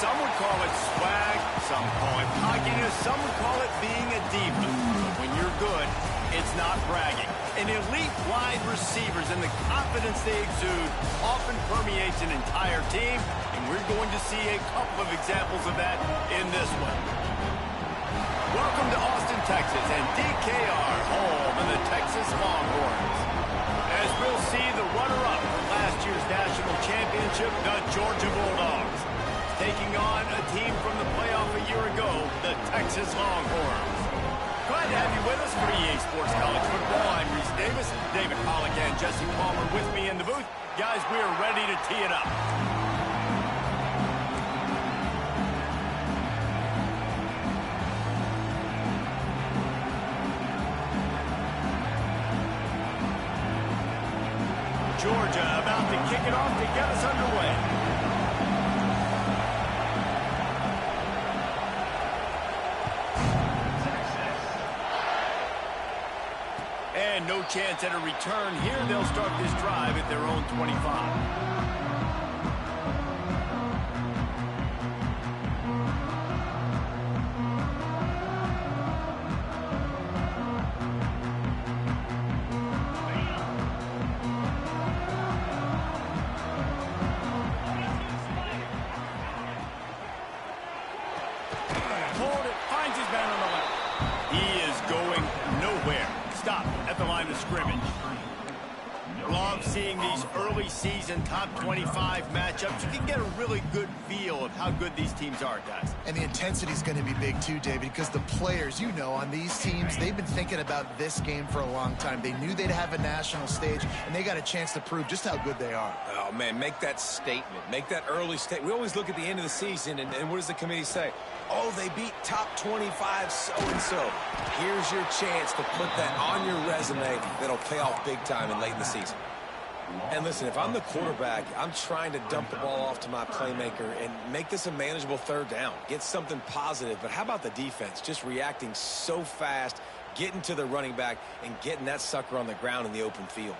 Some would call it swag, some call it cockiness, some would call it being a diva. But when you're good, it's not bragging. An elite wide receivers and the confidence they exude often permeates an entire team, and we're going to see a couple of examples of that in this one. Welcome to Austin, Texas, and DKR, home of the Texas Longhorns. As we'll see the runner-up from last year's national championship, the Georgia Bulldogs, taking on a team from the playoff a year ago, the Texas Longhorns. Glad to have you with us for EA Sports College Football. I'm Reese Davis, David Pollack, and Jesse Palmer with me in the booth. Guys, we are ready to tee it up. Georgia about to kick it off to get us underway. And no chance at a return here. They'll start this drive at their own 25. Seeing these early season top 25 matchups, you can get a really good feel of how good these teams are, guys. And the intensity is going to be big too, David, because the players, you know, on these teams, they've been thinking about this game for a long time. They knew they'd have a national stage, and they got a chance to prove just how good they are. Oh, man, make that statement. Make that early statement. We always look at the end of the season, and what does the committee say? Oh, they beat top 25 so-and-so. Here's your chance to put that on your resume that'll pay off big time and late in the season. And listen, if I'm the quarterback, I'm trying to dump the ball off to my playmaker and make this a manageable third down. Get something positive. But how about the defense? Just reacting so fast, getting to the running back, and getting that sucker on the ground in the open field.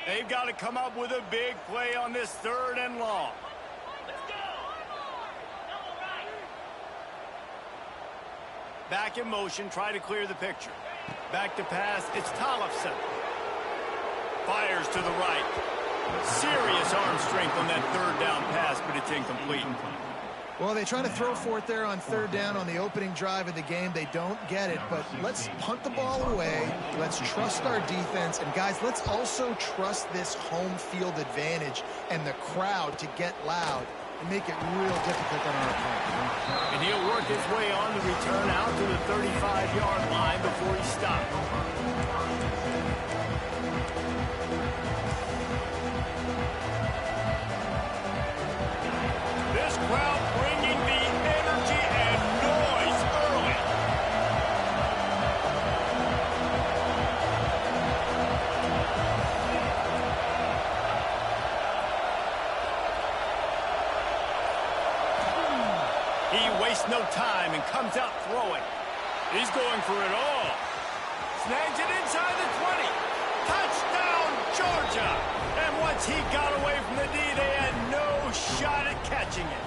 They've got to come up with a big play on this third and long. Back in motion, try to clear the picture. Back to pass, it's Tollefson. Fires to the right. Serious arm strength on that third down pass, but it's incomplete. Well, they try to throw for it there on third down on the opening drive of the game. They don't get it, but let's punt the ball away. Let's trust our defense. And, guys, let's also trust this home field advantage and the crowd to get loud and make it real difficult on our opponent. And he'll work his way on the return out to the 35-yard line before he stops. This crowd bringing the energy and noise early. He wastes no time and comes out throwing. He's going for it all. Snags it inside the 20. Touchdown, Georgia. And once he got away from the D, they had no shot at catching it.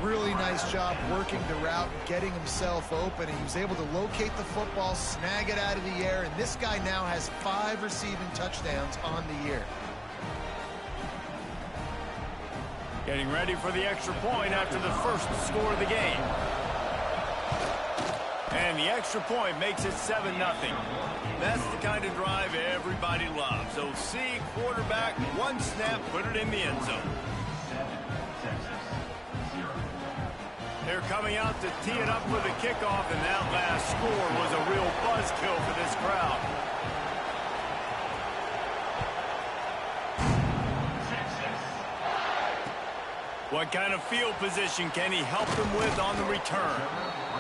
Really nice job working the route, getting himself open. He was able to locate the football, snag it out of the air, and this guy now has 5 receiving touchdowns on the year. Getting ready for the extra point after the first score of the game. And the extra point makes it 7-0. That's the kind of drive everybody loves. So see, quarterback, one snap, put it in the end zone. They're coming out to tee it up with a kickoff, and that last score was a real buzzkill for this crowd. What kind of field position can he help them with on the return?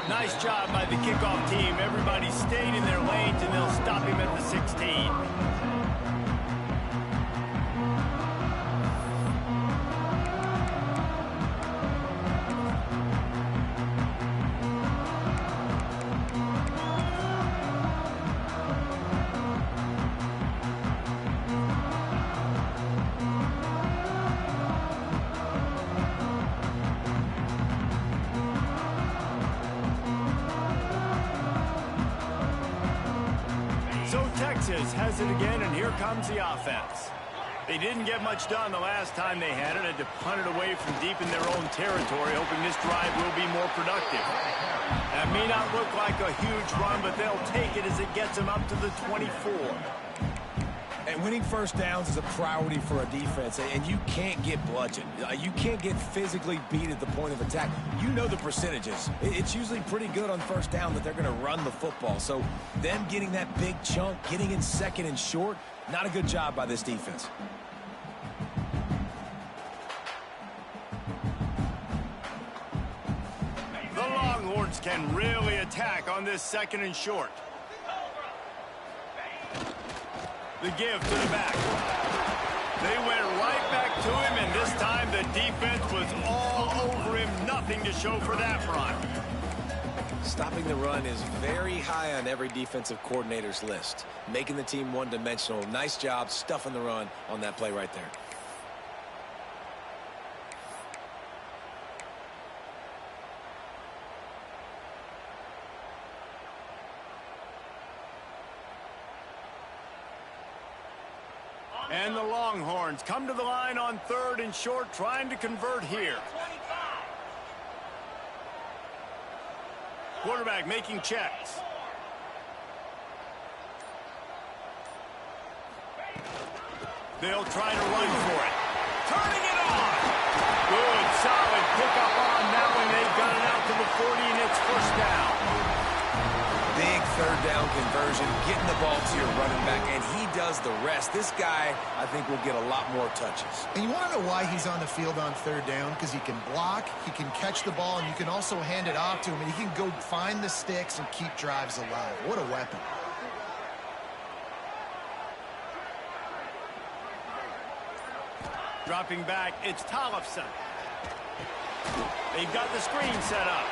Nice job by the kickoff team. Everybody stayed in their lanes, and they'll stop him at the 16. Texas has it again, and here comes the offense. They didn't get much done the last time they had it to punt it away from deep in their own territory, hoping this drive will be more productive. That may not look like a huge run, but they'll take it as it gets them up to the 24. And winning first downs is a priority for a defense, and you can't get bludgeoned. You can't get physically beat at the point of attack. You know the percentages. It's usually pretty good on first down that they're going to run the football. So them getting that big chunk, getting in second and short, not a good job by this defense. The Longhorns can really attack on this second and short. The give to the back. They went right back to him, and this time the defense was all over him. Nothing to show for that run. Stopping the run is very high on every defensive coordinator's list. Making the team one-dimensional. Nice job stuffing the run on that play right there. And the Longhorns come to the line on third and short, trying to convert here. Quarterback making checks. They'll try to run for it. Turning it on. Good, solid pickup on that one. They've got it out to the 40, and it's first down. Big third down conversion, getting the ball to your running back, and he does the rest. This guy, I think, will get a lot more touches. And you want to know why he's on the field on third down? Because he can block, he can catch the ball, and you can also hand it off to him, and he can go find the sticks and keep drives alive. What a weapon. Dropping back, it's Tollefson. They've got the screen set up.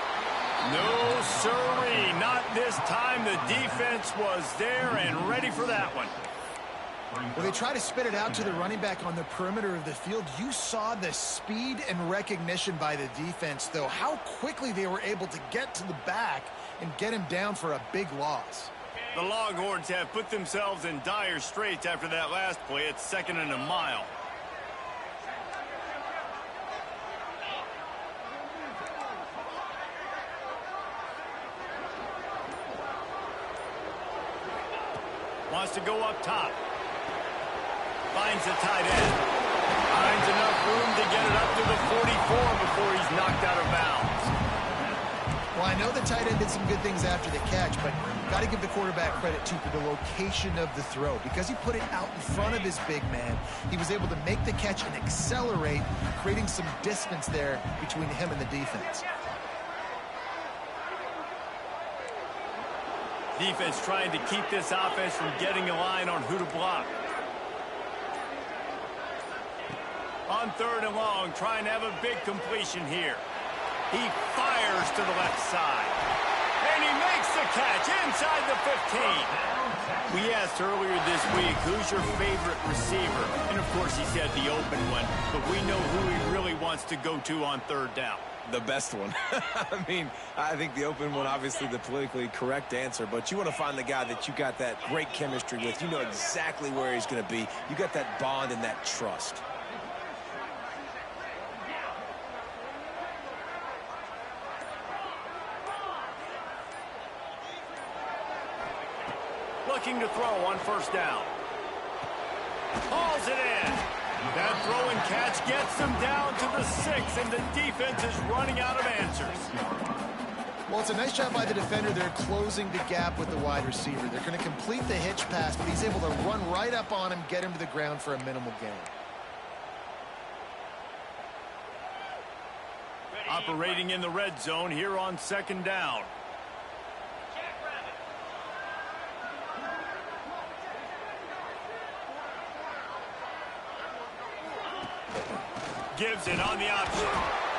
No, sirree, not this time. The defense was there and ready for that one. Well, they try to spit it out to the running back on the perimeter of the field. You saw the speed and recognition by the defense, though, how quickly they were able to get to the back and get him down for a big loss. The Longhorns have put themselves in dire straits after that last play. It's second and a mile. Wants to go up top. Finds the tight end. Finds enough room to get it up to the 44 before he's knocked out of bounds. Well, I know the tight end did some good things after the catch, but got to give the quarterback credit, too, for the location of the throw. Because he put it out in front of his big man, he was able to make the catch and accelerate, creating some distance there between him and the defense. Defense trying to keep this offense from getting a line on who to block. On third and long, trying to have a big completion here. He fires to the left side. And he makes the catch inside the 15. We asked earlier this week, who's your favorite receiver? And, of course, he said the open one. But we know who he really wants to go to on third down. The best one. I mean, I think the open one, obviously the politically correct answer, but you want to find the guy that you got that great chemistry with. You know exactly where he's going to be. You got that bond and that trust. Looking to throw on first down. Hauls it in. That throw and catch gets them down to the 6, and the defense is running out of answers. Well, it's a nice job by the defender. They're closing the gap with the wide receiver. They're going to complete the hitch pass, but he's able to run right up on him, get him to the ground for a minimal gain. Operating in the red zone here on second down. Gives it on the option.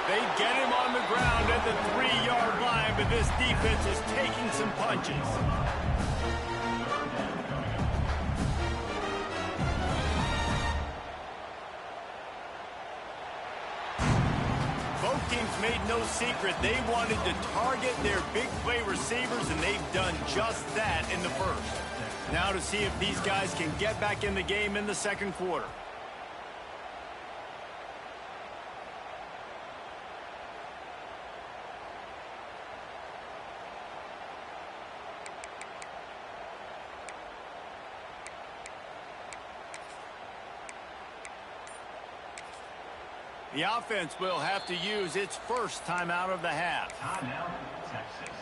They get him on the ground at the 3-yard line, but this defense is taking some punches. Both teams made no secret they wanted to target their big play receivers, and they've done just that in the first. Now to see if these guys can get back in the game in the second quarter. The offense will have to use its first timeout of the half. Timeout, Texas.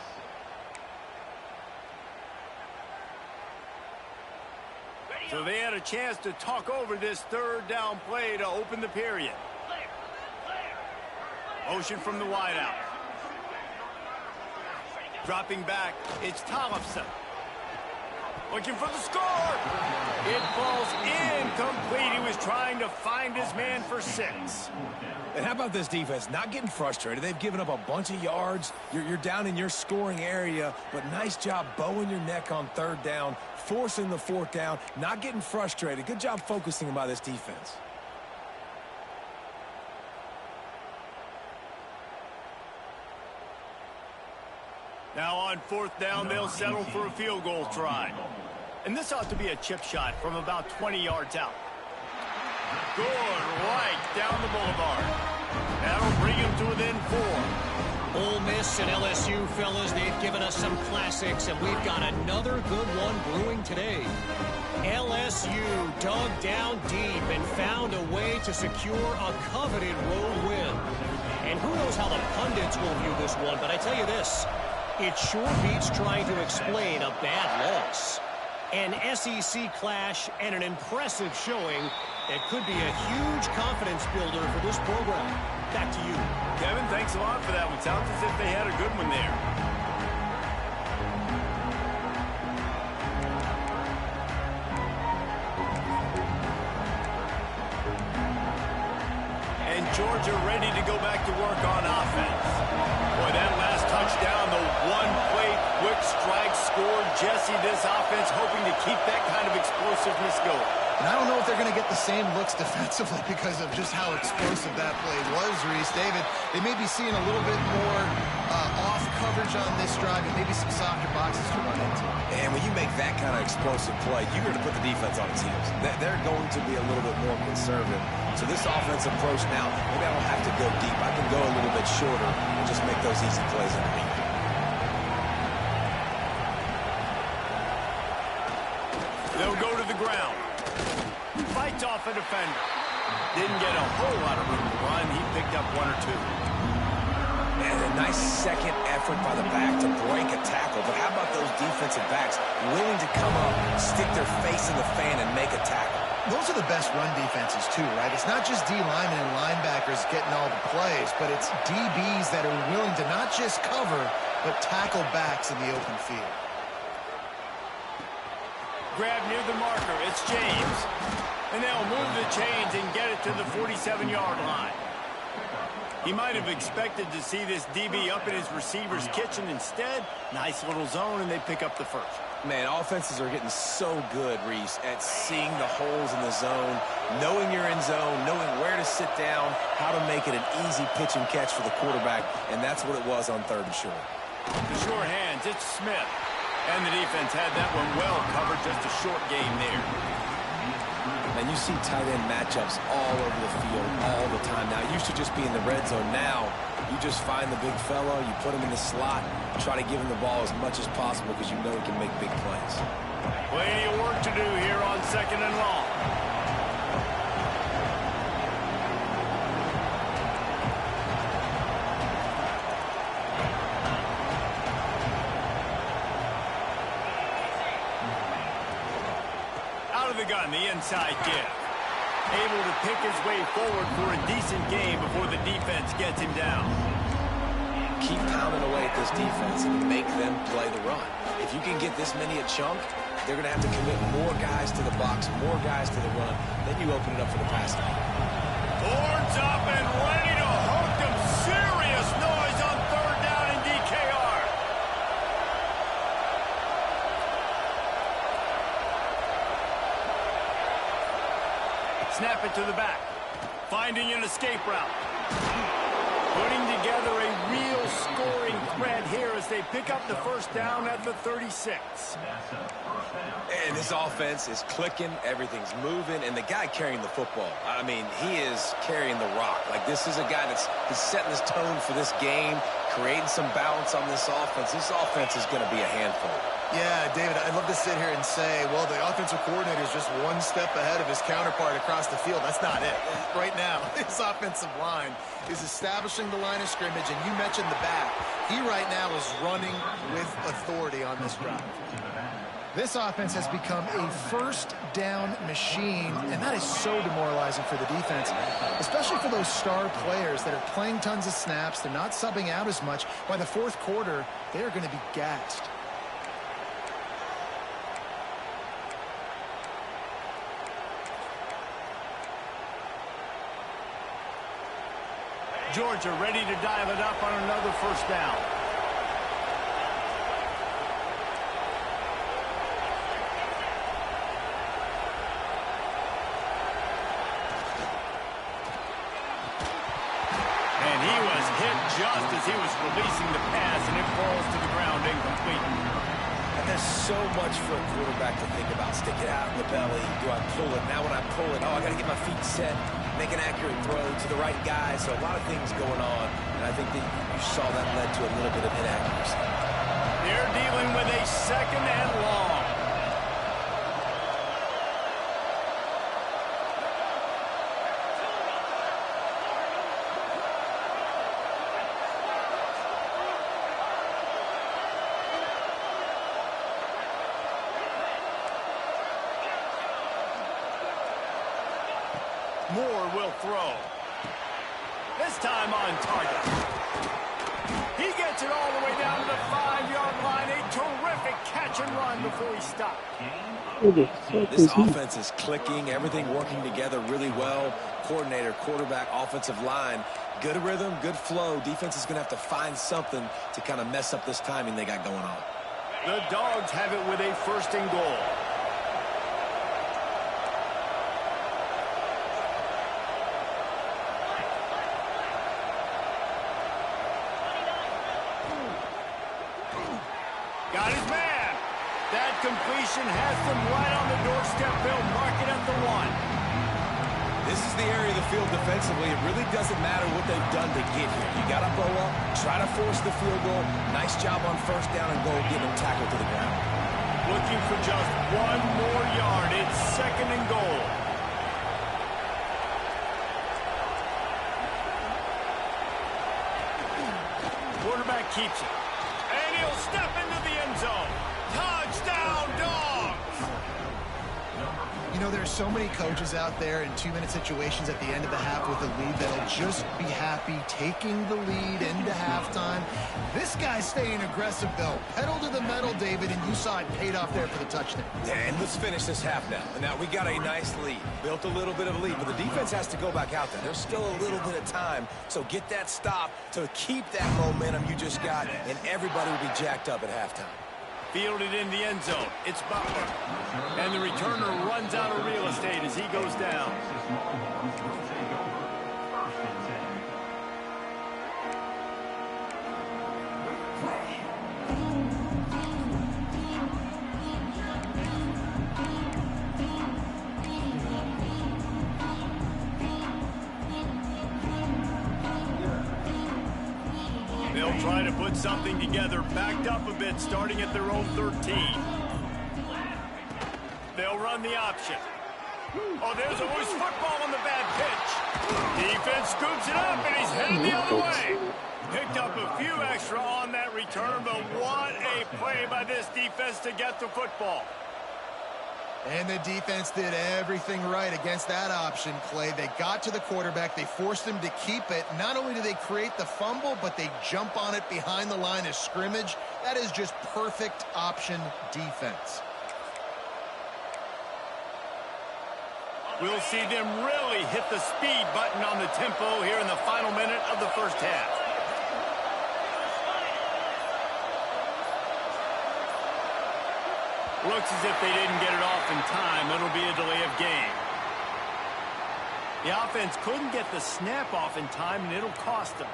So they had a chance to talk over this third down play to open the period. Motion from the wideout. Dropping back, it's Tollefson. Looking for the score. It falls incomplete. He was trying to find his man for 6. And how about this defense? Not getting frustrated. They've given up a bunch of yards. You're down in your scoring area, but nice job bowing your neck on third down, forcing the fourth down, not getting frustrated. Good job focusing by this defense. Now on fourth down, they'll settle for a field goal try. And this ought to be a chip shot from about 20 yards out. Good right down the boulevard. That'll bring him to within 4. Ole Miss and LSU, fellas, they've given us some classics, and we've got another good one brewing today. LSU dug down deep and found a way to secure a coveted road win. And who knows how the pundits will view this one, but I tell you this, it sure beats trying to explain a bad loss. An SEC clash and an impressive showing that could be a huge confidence builder for this program. Back to you. Kevin, thanks a lot for that one. Sounds as if they had a good one there. And Georgia ready to go back to work on offense. Boy, that last touchdown, the one-play quick strike scored. Jesse, this offense hoping to keep that kind of explosiveness going. And I don't know if they're going to get the same looks defensively because of just how explosive that play was, Reese. David, they may be seeing a little bit more off coverage on this drive and maybe some softer boxes to run into. And when you make that kind of explosive play, you're going to put the defense on its heels. They're going to be a little bit more conservative. So this offensive approach now, maybe I don't have to go deep. I can go a little bit shorter and just make those easy plays underneath. They'll go to the ground. Fights off a defender. Didn't get a whole lot of room to run. He picked up 1 or 2. And a nice second effort by the back to break a tackle. But how about those defensive backs willing to come up, stick their face in the fan, and make a tackle? Those are the best run defenses, too, right? It's not just D linemen and linebackers getting all the plays, but it's DBs that are willing to not just cover, but tackle backs in the open field. Grab near the marker. It's James. And they'll move the chains and get it to the 47-yard line. He might have expected to see this DB up in his receiver's kitchen. Instead, nice little zone, and they pick up the first. Man, offenses are getting so good, Reese, at seeing the holes in the zone, knowing you're in zone, knowing where to sit down, how to make it an easy pitch and catch for the quarterback, and that's what it was on 3rd and short. The sure hands, it's Smith. And the defense had that one well covered, just a short game there. And you see tight end matchups all over the field all the time. Now, it used to just be in the red zone. Now, you just find the big fellow, you put him in the slot, try to give him the ball as much as possible because you know he can make big plays. Plenty of work to do here on 2nd and long. The gun, the inside give. Able to pick his way forward for a decent game before the defense gets him down. Keep pounding away at this defense and make them play the run. If you can get this many a chunk, they're going to have to commit more guys to the box, more guys to the run. Then you open it up for the pass game. Boards up and ready to hook them. Serious noise on 3rd down in DKR. Snap it to the back. Finding an escape route. Putting together a real scoring threat here as they pick up the first down at the 36. And this offense is clicking, everything's moving, and the guy carrying the football, I mean, he is carrying the rock. Like, this is a guy that's setting this tone for this game, creating some balance on this offense. This offense is going to be a handful. Yeah, David, I'd love to sit here and say, well, the offensive coordinator is just one step ahead of his counterpart across the field. That's not it. Right now, his offensive line is establishing the line of scrimmage, and you mentioned the back. He right now is running with authority on this drive. This offense has become a first down machine, and that is so demoralizing for the defense, especially for those star players that are playing tons of snaps. They're not subbing out as much. By the fourth quarter, they are going to be gassed. Georgia ready to dial it up on another first down. And he was hit just as he was releasing the pass, and it falls to the ground incomplete. And there's so much for a quarterback to think about. Stick it out in the belly. Do I pull it? Now when I pull it, I got to get my feet set, make an accurate throw to the right guy. So a lot of things going on, and I think that you saw that led to a little bit of inaccuracy. They're dealing with a second and long. Moore will throw. This time on target. He gets it all the way down to the 5-yard line. A terrific catch and run before he stopped. This offense is clicking, everything working together really well. Coordinator, quarterback, offensive line. Good rhythm, good flow. Defense is going to have to find something to kind of mess up this timing they got going on. The Dogs have it with a first and goal. Got his man. That completion has them right on the doorstep. They'll mark it at the 1. This is the area of the field defensively. It really doesn't matter what they've done to get here. You got to blow up, try to force the field goal. Nice job on first down and goal, getting them tackled to the ground. Looking for just one more yard. It's second and goal. Quarterback keeps it. And he'll step into the end zone. Touchdown, Dogs! You know, there's so many coaches out there in 2-minute situations at the end of the half with a lead that'll just be happy taking the lead into halftime. This guy's staying aggressive, though. Pedal to the metal, David, and you saw it paid off there for the touchdown. And let's finish this half now. Now, we got a nice lead. Built a little bit of a lead, but the defense has to go back out there. There's still a little bit of time, so get that stop to keep that momentum you just got, and everybody will be jacked up at halftime. Fielded in the end zone. It's Butler. And the returner runs out of real estate as he goes down. They'll try to put something together, backed up a bit, starting at their own 13. They'll run the option. Oh, there's always football on the bad pitch. Defense scoops it up, and he's headed the other way. Picked up a few extra on that return, but what a play by this defense to get the football. And the defense did everything right against that option play. They got to the quarterback. They forced him to keep it. Not only do they create the fumble, but they jump on it behind the line of scrimmage. That is just perfect option defense. We'll see them really hit the speed button on the tempo here in the final minute of the first half. Looks as if they didn't get it off in time. It'll be a delay of game. The offense couldn't get the snap off in time, and it'll cost them.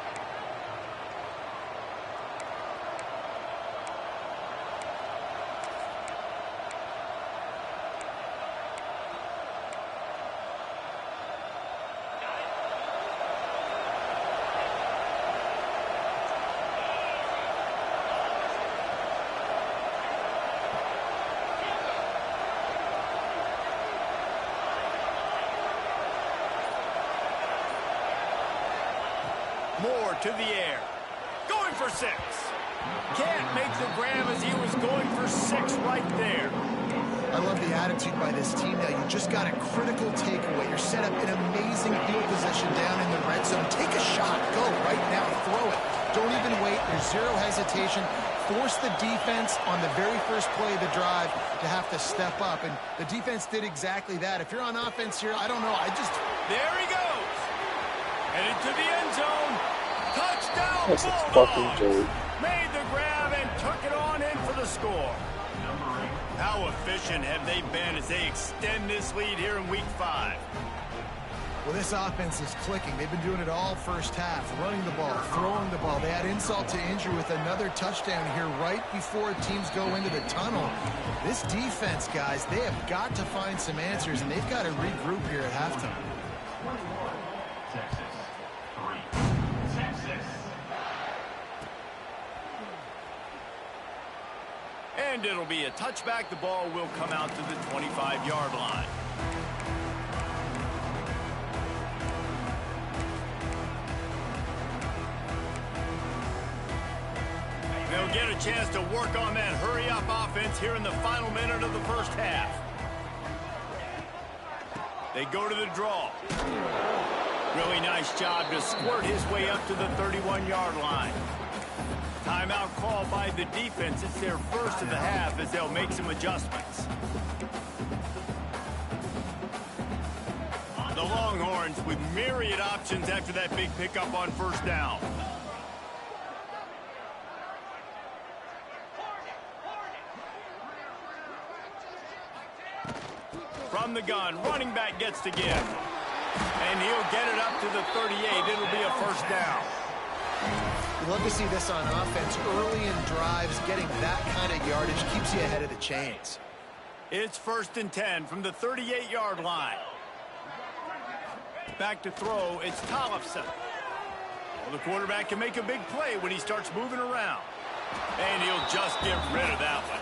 More to the air. Going for 6. Can't make the grab as he was going for 6 right there. I love the attitude by this team now. You just got a critical takeaway. You're set up in amazing field position down in the red zone. Take a shot. Go right now. Throw it. Don't even wait. There's zero hesitation. Force the defense on the very first play of the drive to have to step up. And the defense did exactly that. If you're on offense here, I don't know. There he goes. Headed to the end zone. Touchdown, That's a fucking joke. Made the grab and took it on in for the score. How efficient have they been as they extend this lead here in Week 5? Well, this offense is clicking. They've been doing it all first half, running the ball, throwing the ball. They had insult to injury with another touchdown here right before teams go into the tunnel. This defense, guys, they have got to find some answers, and they've got to regroup here at halftime. And it'll be a touchback. The ball will come out to the 25-yard line. They'll get a chance to work on that hurry-up offense here in the final minute of the first half. They go to the draw. Really nice job to squirt his way up to the 31-yard line. Timeout call by the defense. It's their first of the half as they'll make some adjustments. The Longhorns with myriad options after that big pickup on first down. From the gun, running back gets to give. And he'll get it up to the 38. It'll be a first down. You love to see this on offense. Early in drives, getting that kind of yardage keeps you ahead of the chains. It's 1st and 10 from the 38-yard line. Back to throw, it's Tollefson. Well, the quarterback can make a big play when he starts moving around. And he'll just get rid of that one.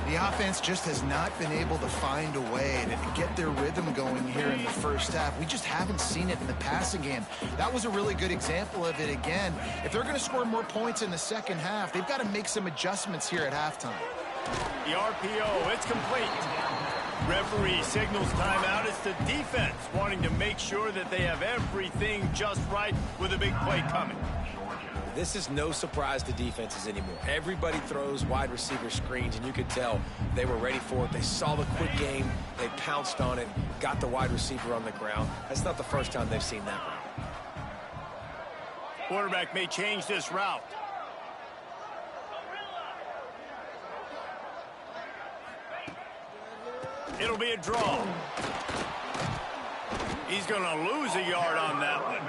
The offense just has not been able to find a way to get their rhythm going here in the first half. We just haven't seen it in the passing game. That was a really good example of it again. If they're going to score more points in the second half, they've got to make some adjustments here at halftime. The RPO, it's complete. Referee signals timeout. It's the defense wanting to make sure that they have everything just right with a big play coming. This is no surprise to defenses anymore. Everybody throws wide receiver screens, and you could tell they were ready for it. They saw the quick game. They pounced on it, got the wide receiver on the ground. That's not the first time they've seen that route. Quarterback may change this route. It'll be a draw. He's going to lose a yard on that one.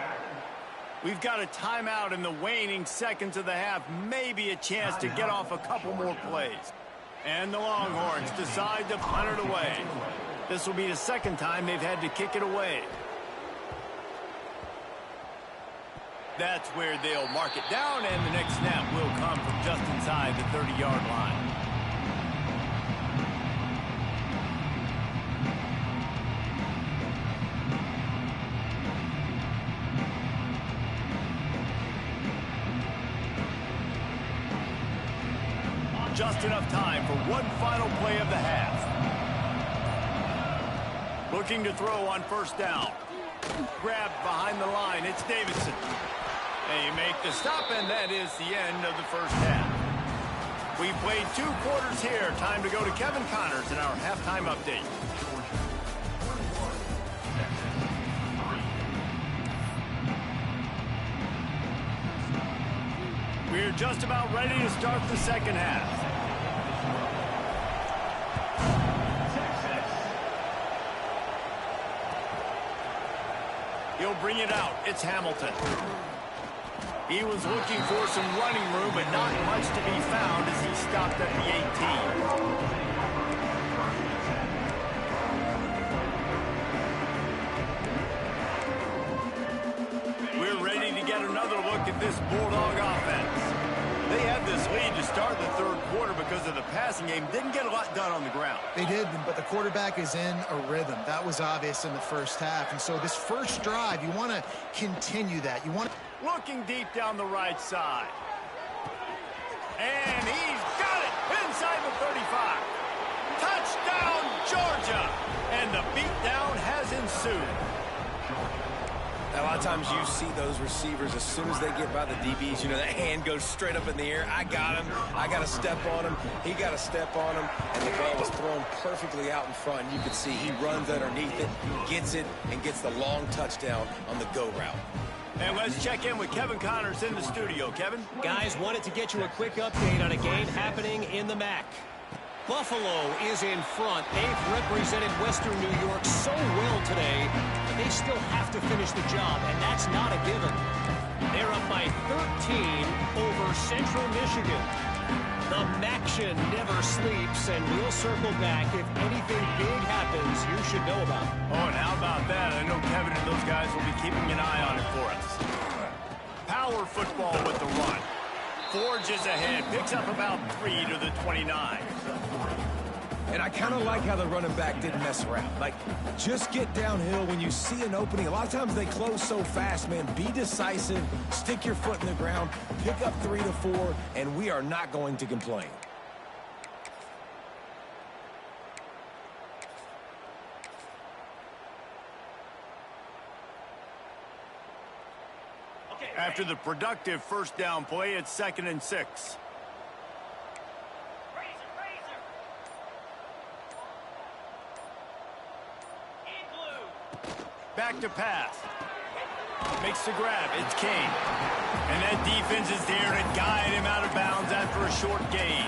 We've got a timeout in the waning seconds of the half. Maybe a chance to get off a couple more plays. And the Longhorns decide to punt it away. This will be the second time they've had to kick it away. That's where they'll mark it down, and the next snap will come from just inside the 30-yard line. Just enough time for one final play of the half. Looking to throw on first down. Grabbed behind the line. It's Davidson. They make the stop, and that is the end of the first half. We played 2 quarters here. Time to go to Kevin Connors in our halftime update. We're just about ready to start the second half. He'll bring it out. It's Hamilton. He was looking for some running room, but not much to be found as he stopped at the 18. We're ready to get another look at this Bulldog offense. They had this lead to start the third quarter because of the passing game. Didn't get a lot done on the ground. They did, but the quarterback is in a rhythm. That was obvious in the first half. And so this first drive, you want to continue that. You want to... Looking deep down the right side. And he's got it inside the 35. Touchdown, Georgia! And the beatdown has ensued. A lot of times you see those receivers, as soon as they get by the DBs, you know, that hand goes straight up in the air. I got him. I got to step on him. He got to step on him. And the ball was thrown perfectly out in front. You can see he runs underneath it, gets it, and gets the long touchdown on the go route. And let's check in with Kevin Connors in the studio. Kevin? Guys, wanted to get you a quick update on a game happening in the MAC. Buffalo is in front. They've represented Western New York so well today, but they still have to finish the job, and that's not a given. They're up by 13 over Central Michigan. The Maction never sleeps, and we'll circle back if anything big happens you should know about. Oh, and how about that? I know Kevin and those guys will be keeping an eye on it for us. Power football with the run. Forges ahead, picks up about 3 to the 29. And I kind of like how the running back didn't mess around. Like, just get downhill when you see an opening. A lot of times they close so fast, man. Be decisive, stick your foot in the ground, pick up 3 to 4, and we are not going to complain. After the productive first down play, it's 2nd and 6. Back to pass. Makes the grab. It's Kane. And that defense is there to guide him out of bounds after a short gain.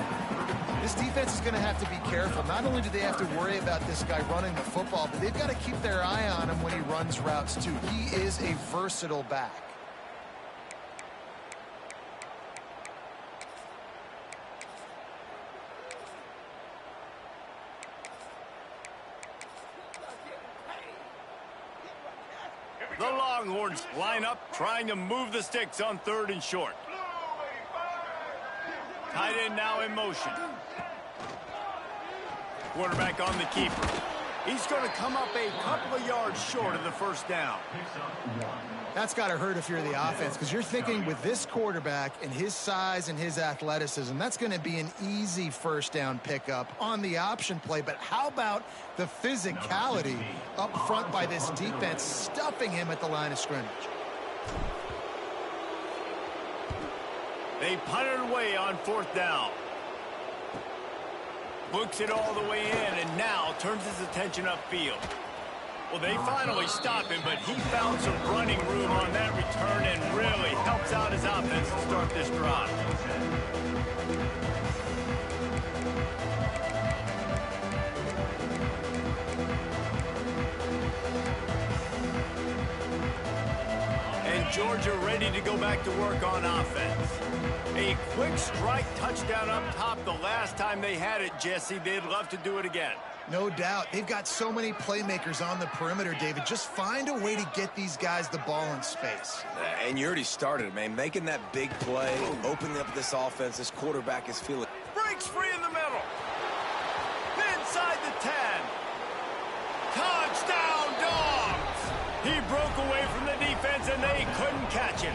This defense is going to have to be careful. Not only do they have to worry about this guy running the football, but they've got to keep their eye on him when he runs routes, too. He is a versatile back. The Longhorns line up, trying to move the sticks on 3rd and short. Tight end now in motion. Quarterback on the keeper. He's going to come up a couple of yards short of the first down. That's got to hurt if you're the offense, because you're thinking with this quarterback and his size and his athleticism, that's going to be an easy first down pickup on the option play. But how about the physicality up front by this defense, stuffing him at the line of scrimmage? They punt it away on 4th down. Books it all the way in and now turns his attention upfield. Well, they finally stop him, but he found some running room on that return and really helps out his offense to start this drive. And Georgia ready to go back to work on offense. A quick strike touchdown up top the last time they had it, Jesse. They'd love to do it again. No doubt. They've got so many playmakers on the perimeter, David. Just find a way to get these guys the ball in space. And you already started, man. Making that big play, opening up this offense, this quarterback is feeling. Breaks free in the middle. Inside the 10. Touchdown, Dogs! He broke away from the defense, and they couldn't catch him.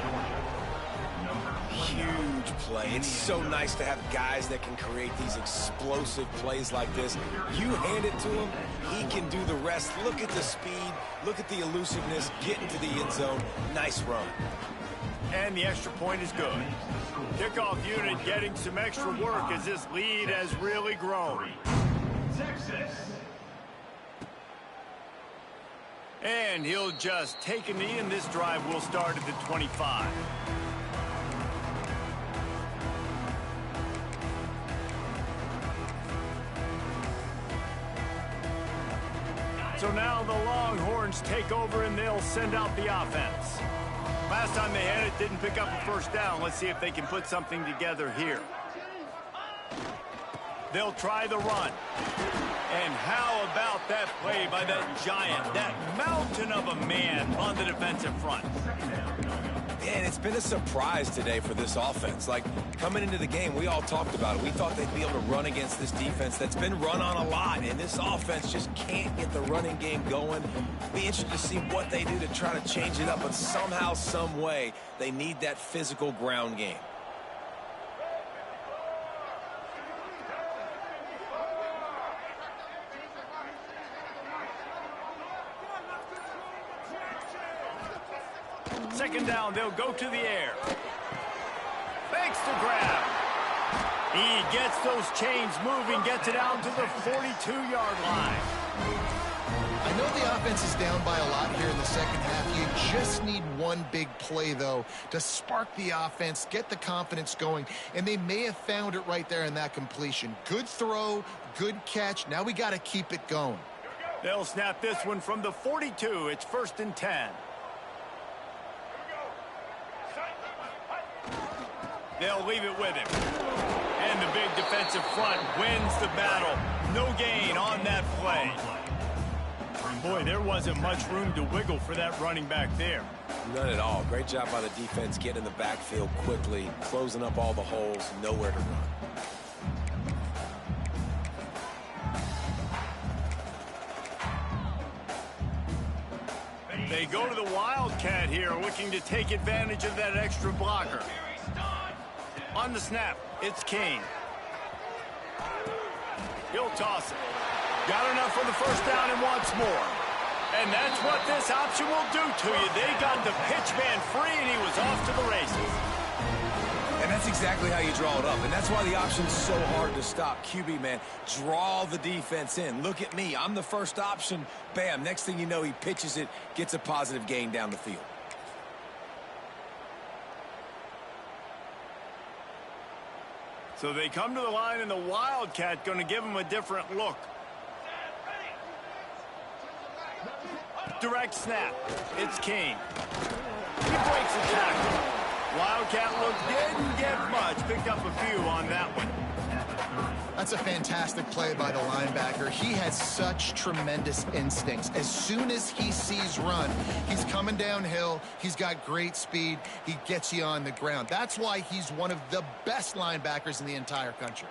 Huge play. It's so nice to have guys that can create these explosive plays like this. You hand it to him, he can do the rest. Look at the speed, look at the elusiveness, get into the end zone. Nice run. And the extra point is good. Kickoff unit getting some extra work as this lead has really grown. And he'll just take a knee, and this drive will start at the 25. So now the Longhorns take over, and they'll send out the offense. Last time they had it, didn't pick up a first down. Let's see if they can put something together here. They'll try the run. And how about that play by that giant, that mountain of a man on the defensive front? And it's been a surprise today for this offense. Like, coming into the game, we all talked about it. We thought they'd be able to run against this defense that's been run on a lot, and this offense just can't get the running game going. Be interested to see what they do to try to change it up, but somehow, some way, they need that physical ground game. Second down, they'll go to the air. Fakes the grab. He gets those chains moving, gets it out to the 42-yard line. I know the offense is down by a lot here in the second half. You just need one big play, though, to spark the offense, get the confidence going, and they may have found it right there in that completion. Good throw, good catch. Now we got to keep it going. They'll snap this one from the 42. It's 1st and 10. They'll leave it with him. And the big defensive front wins the battle. No gain on that play. Boy, there wasn't much room to wiggle for that running back there. None at all. Great job by the defense getting in the backfield quickly, closing up all the holes, nowhere to run. They go to the Wildcat here, looking to take advantage of that extra blocker. On the snap, it's King. He'll toss it. Got enough for the first down and wants more. And that's what this option will do to you. They got the pitch man free, and he was off to the races. And that's exactly how you draw it up. And that's why the option's so hard to stop. QB, man, draw the defense in. Look at me. I'm the first option. Bam. Next thing you know, he pitches it, gets a positive gain down the field. So they come to the line, and the Wildcat going to give them a different look. Direct snap. It's King. He breaks the tackle. Wildcat looked, didn't get much. Picked up a few on that one. That's a fantastic play by the linebacker. He has such tremendous instincts. As soon as he sees run, he's coming downhill. He's got great speed. He gets you on the ground. That's why he's one of the best linebackers in the entire country.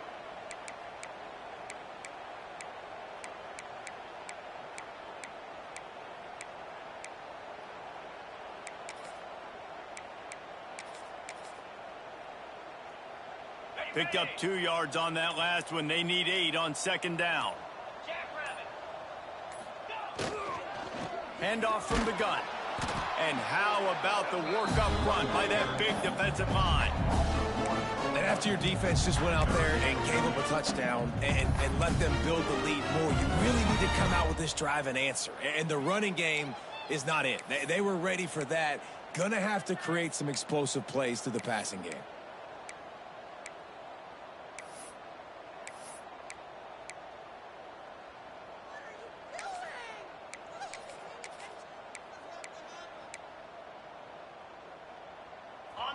Picked up 2 yards on that last one. They need 8 on second down. Handoff from the gun. And how about the work-up run by that big defensive line? And after your defense just went out there and gave up a touchdown and let them build the lead more, you really need to come out with this drive and answer. And the running game is not it. They were ready for that. Gonna have to create some explosive plays through the passing game.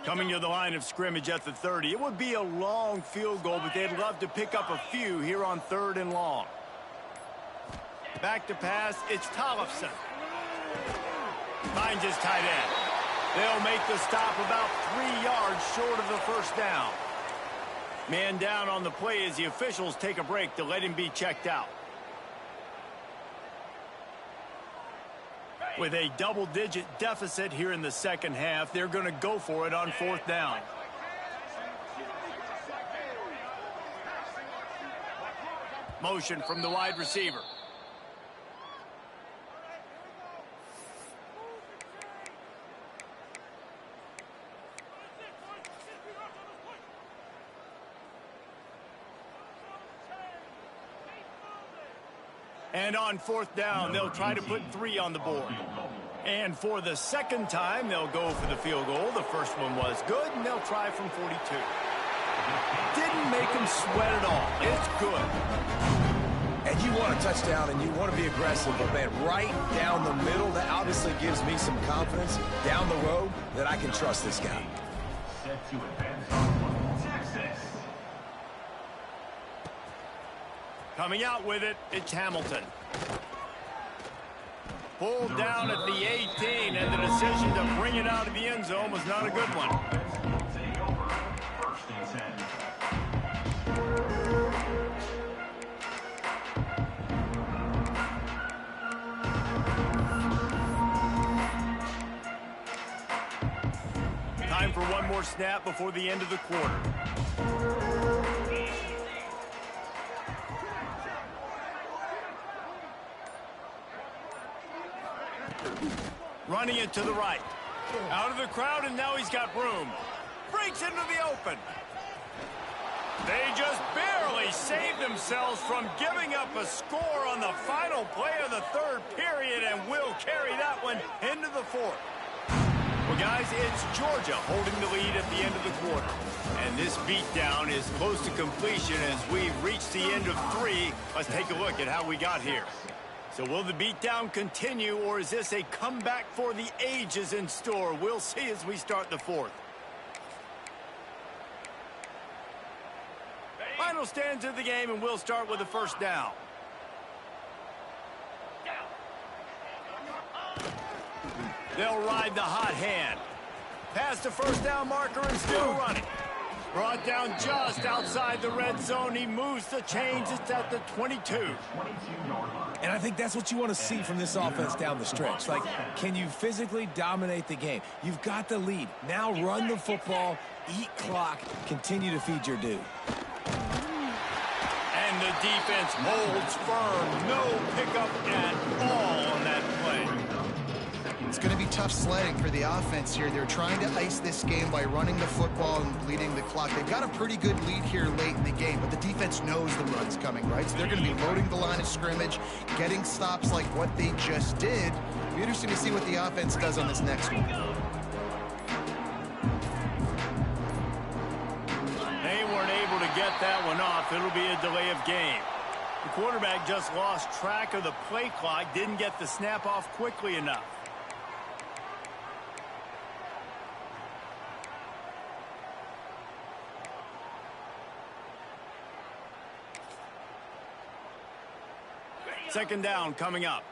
Coming to the line of scrimmage at the 30. It would be a long field goal, but they'd love to pick up a few here on 3rd and long. Back to pass, it's Tollefson. Finds his tight end. They'll make the stop about 3 yards short of the first down. Man down on the play as the officials take a break to let him be checked out. With a double-digit deficit here in the second half, they're going to go for it on 4th down. Motion from the wide receiver. And on 4th down, they'll try to put 3 on the board. And for the second time, they'll go for the field goal. The first one was good, and they'll try from 42. Didn't make them sweat at all. It's good. And you want a touchdown, and you want to be aggressive, but, man, right down the middle, that obviously gives me some confidence down the road that I can trust this guy. Coming out with it, it's Hamilton. Pulled down at the 18, and the decision to bring it out of the end zone was not a good one. Time for one more snap before the end of the quarter. Running it to the right. Out of the crowd, and now he's got room. Breaks into the open. They just barely saved themselves from giving up a score on the final play of the third period, and will carry that one into the fourth. Well, guys, it's Georgia holding the lead at the end of the quarter. And this beatdown is close to completion as we've reached the end of 3. Let's take a look at how we got here. So will the beatdown continue, or is this a comeback for the ages in store? We'll see as we start the fourth. Final stanza of the game, and we'll start with the first down. They'll ride the hot hand. Past the first down marker and still running. Brought down just outside the red zone. He moves the chains. It's at the 22. And I think that's what you want to see from this offense down the stretch. Like, can you physically dominate the game? You've got the lead. Now run the football, eat clock, continue to feed your dude. And the defense holds firm. No pickup at all on that play. It's going to be tough sledding for the offense here. They're trying to ice this game by running the football and bleeding the clock. They've got a pretty good lead here late in the game, but the defense knows the run's coming, right? So they're going to be loading the line of scrimmage, getting stops like what they just did. It'll be interesting to see what the offense does on this next one. They weren't able to get that one off. It'll be a delay of game. The quarterback just lost track of the play clock, didn't get the snap off quickly enough. Second down coming up.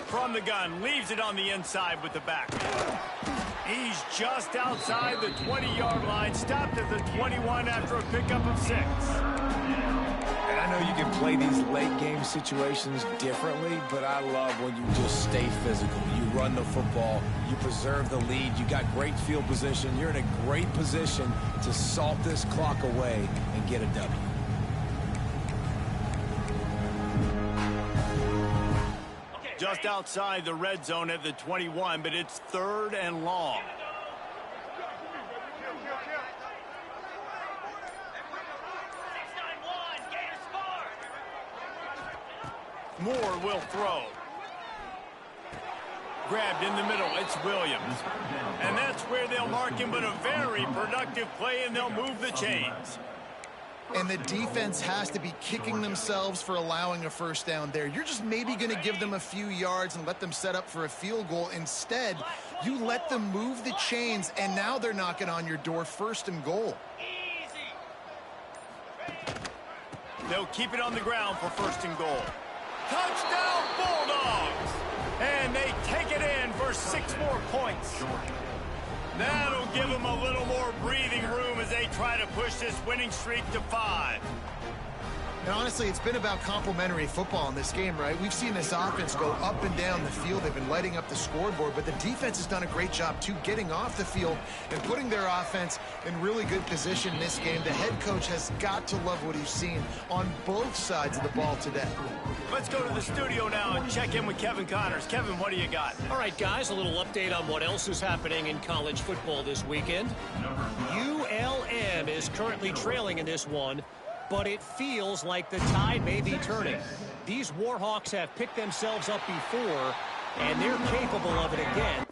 From the gun, leaves it on the inside with the back. He's just outside the 20-yard line, stopped at the 21 after a pickup of 6. And I know you can play these late-game situations differently, but I love when you just stay physical. You run the football, you preserve the lead, you got great field position, you're in a great position to salt this clock away and get a W. Just outside the red zone at the 21, but it's 3rd and long. Moore will throw. Grabbed in the middle, it's Williams. And that's where they'll mark him, but a very productive play, and they'll move the chains. And the defense has to be kicking themselves for allowing a first down there. You're just maybe going to give them a few yards and let them set up for a field goal. Instead, you let them move the chains, and now they're knocking on your door, 1st and goal. They'll keep it on the ground for 1st and goal. Touchdown, Bulldogs! And they take it in for 6 more points. That'll give them a little more breathing room as they try to push this winning streak to 5. And honestly, it's been about complementary football in this game, right? We've seen this offense go up and down the field. They've been lighting up the scoreboard, but the defense has done a great job, too, getting off the field and putting their offense in really good position in this game. The head coach has got to love what he's seen on both sides of the ball today. Let's go to the studio now and check in with Kevin Connors. Kevin, what do you got? All right, guys, a little update on what else is happening in college football this weekend. ULM is currently trailing in this one, but it feels like the tide may be turning. These Warhawks have picked themselves up before, and they're capable of it again.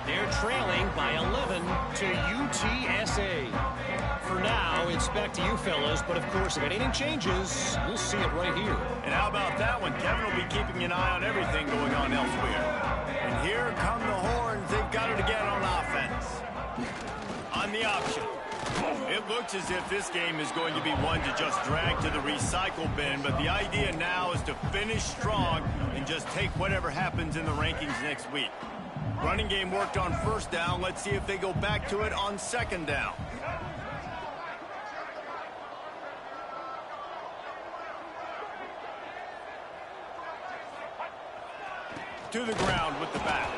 They're trailing by 11 to UTSA. For now, it's back to you fellas, but of course, if anything changes, we'll see it right here. And how about that one? Kevin will be keeping an eye on everything going on elsewhere. And here come the horns. They've got it again on offense. On the option. It looks as if this game is going to be one to just drag to the recycle bin, but the idea now is to finish strong and just take whatever happens in the rankings next week. Running game worked on first down. Let's see if they go back to it on second down. To the ground with the back.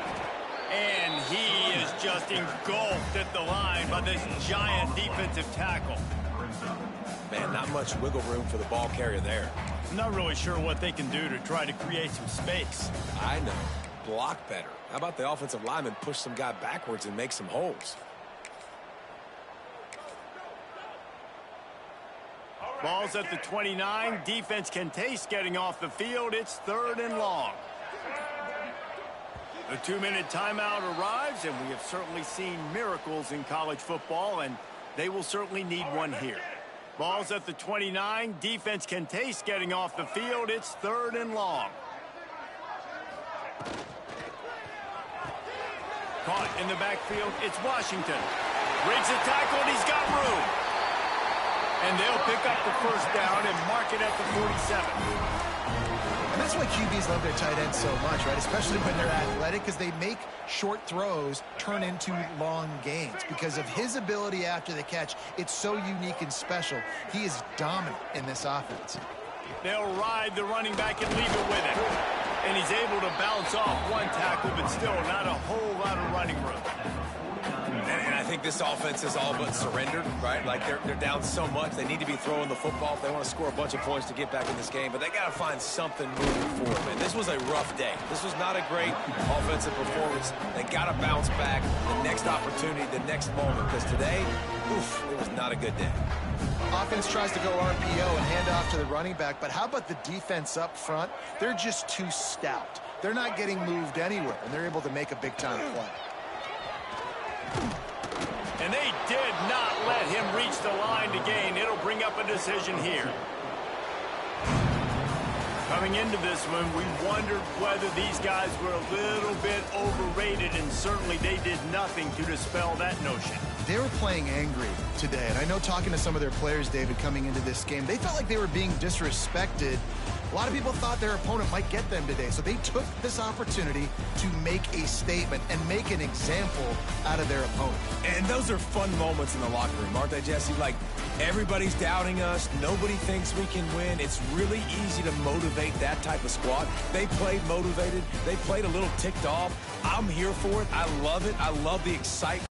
And he is just engulfed at the line by this giant defensive tackle. Man, not much wiggle room for the ball carrier there. I'm not really sure what they can do to try to create some space. I know. Block better. How about the offensive lineman push some guy backwards and make some holes? Ball's at the 29. Defense can taste getting off the field. It's 3rd and long. The 2-minute timeout arrives, and we have certainly seen miracles in college football, and they will certainly need one here. Ball's at the 29. Defense can taste getting off the field. It's 3rd and long. Caught in the backfield. It's Washington. Breaks a tackle, and he's got room. And they'll pick up the first down and mark it at the 47. And that's why QBs love their tight ends so much, right? Especially when they're athletic, because they make short throws turn into long gains. Because of his ability after the catch, it's so unique and special. He is dominant in this offense. They'll ride the running back and leave it with him. And he's able to bounce off one tackle, but still not a whole lot of running room. And I think this offense is all but surrendered, right? Like they're down so much. They need to be throwing the football if they want to score a bunch of points to get back in this game. But they got to find something moving forward, man. This was a rough day. This was not a great offensive performance. They got to bounce back the next opportunity, the next moment. Because today, oof, it was not a good day. Offense tries to go RPO and hand off to the running back, but how about the defense up front? They're just too stout. They're not getting moved anywhere, and they're able to make a big-time play. And they did not let him reach the line to gain. It'll bring up a decision here. Coming into this one, we wondered whether these guys were a little bit overrated, and certainly they did nothing to dispel that notion. They were playing angry today, and I know talking to some of their players, David, coming into this game, they felt like they were being disrespected. A lot of people thought their opponent might get them today, so they took this opportunity to make a statement and make an example out of their opponent. And those are fun moments in the locker room, aren't they, Jesse? Like, everybody's doubting us. Nobody thinks we can win. It's really easy to motivate that type of squad. They played motivated. They played a little ticked off. I'm here for it. I love it. I love the excitement.